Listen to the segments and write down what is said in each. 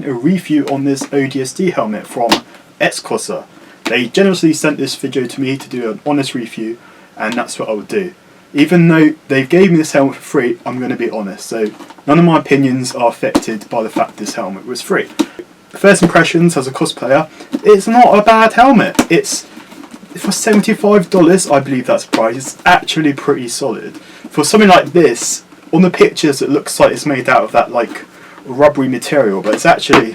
doing a review on this ODST helmet from XCOSER. They generously sent this video to me to do an honest review, and that's what I would do. Even though they gave me this helmet for free, I'm going to be honest, so none of my opinions are affected by the fact this helmet was free. First impressions as a cosplayer, it's not a bad helmet. It's for $75, I believe that's the price. It's actually pretty solid. For something like this, on the pictures it looks like it's made out of that like rubbery material, but it's actually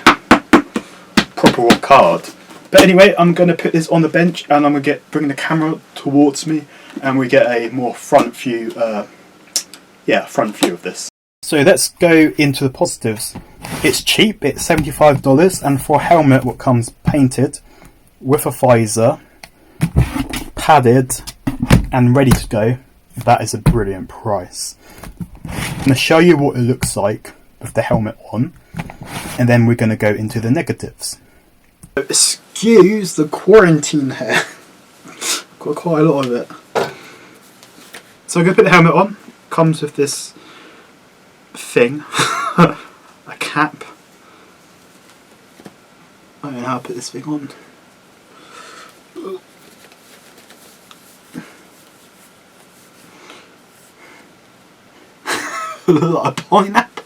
proper rock hard. But anyway, I'm going to put this on the bench and I'm going to bring the camera towards me and we get a more front view front view of this. So let's go into the positives. It's cheap, it's $75, and for a helmet what comes painted with a visor, padded and ready to go, that is a brilliant price. I'm going to show you what it looks like with the helmet on, and then we're going to go into the negatives. Excuse the quarantine hair. Got quite a lot of it. So I'm going to put the helmet on. Comes with this thing, a cap. I don't know how to put this thing on. Like a pineapple.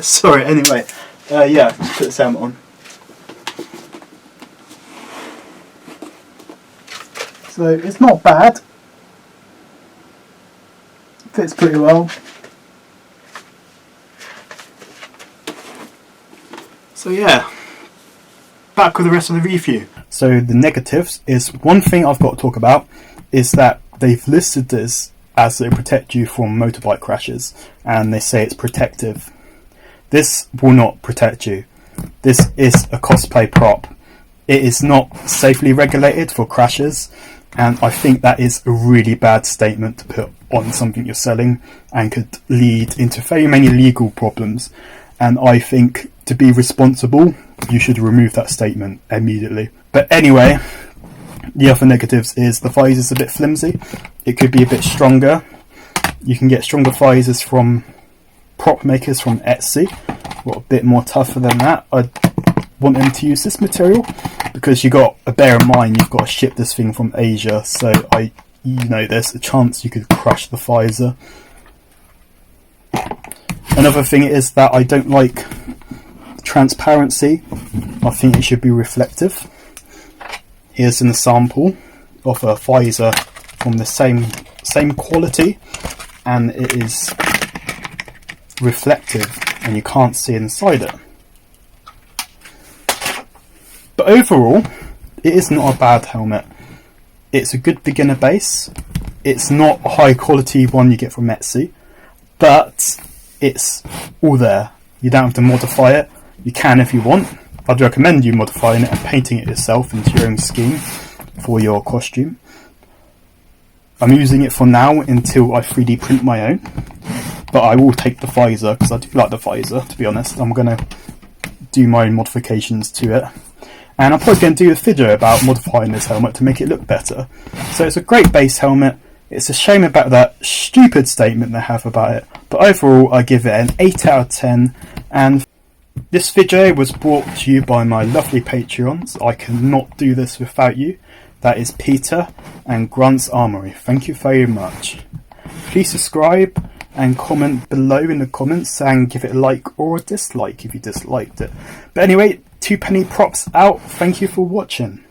Sorry, anyway. Yeah, put this helmet on. So it's not bad. Fits pretty well. So yeah, back with the rest of the review. So the negatives is, one thing I've got to talk about is that they've listed this as they protect you from motorbike crashes, and they say it's protective. This will not protect you. This is a cosplay prop. It is not safely regulated for crashes, and I think that is a really bad statement to put on something you're selling and could lead into very many legal problems. And I think to be responsible, you should remove that statement immediately. But anyway, the other negatives is the visor's a bit flimsy. It could be a bit stronger. You can get stronger visors from prop makers from Etsy. Well, a bit more tougher than that. I want them to use this material because you got to bear in mind you've got to ship this thing from Asia. So there's a chance you could crush the visor. Another thing is that I don't like transparency. I think it should be reflective. Here's an example of a visor from the same quality, and it is reflective and you can't see inside it. But overall, it is not a bad helmet. It's a good beginner base. It's not a high quality one you get from Etsy, but it's all there. You don't have to modify it. You can if you want. I'd recommend you modifying it and painting it yourself into your own scheme for your costume. I'm using it for now until I 3D print my own, but I will take the visor because I do like the visor, to be honest. I'm going to do my own modifications to it, and I'm probably going to do a video about modifying this helmet to make it look better. So it's a great base helmet. It's a shame about that stupid statement they have about it, but overall I give it an 8 out of 10. And this video was brought to you by my lovely Patreons. I cannot do this without you. That is Peter and Grunt's Armory. Thank you very much. Please subscribe and comment below in the comments and give it a like or a dislike if you disliked it. But anyway, 2 penny props out. Thank you for watching.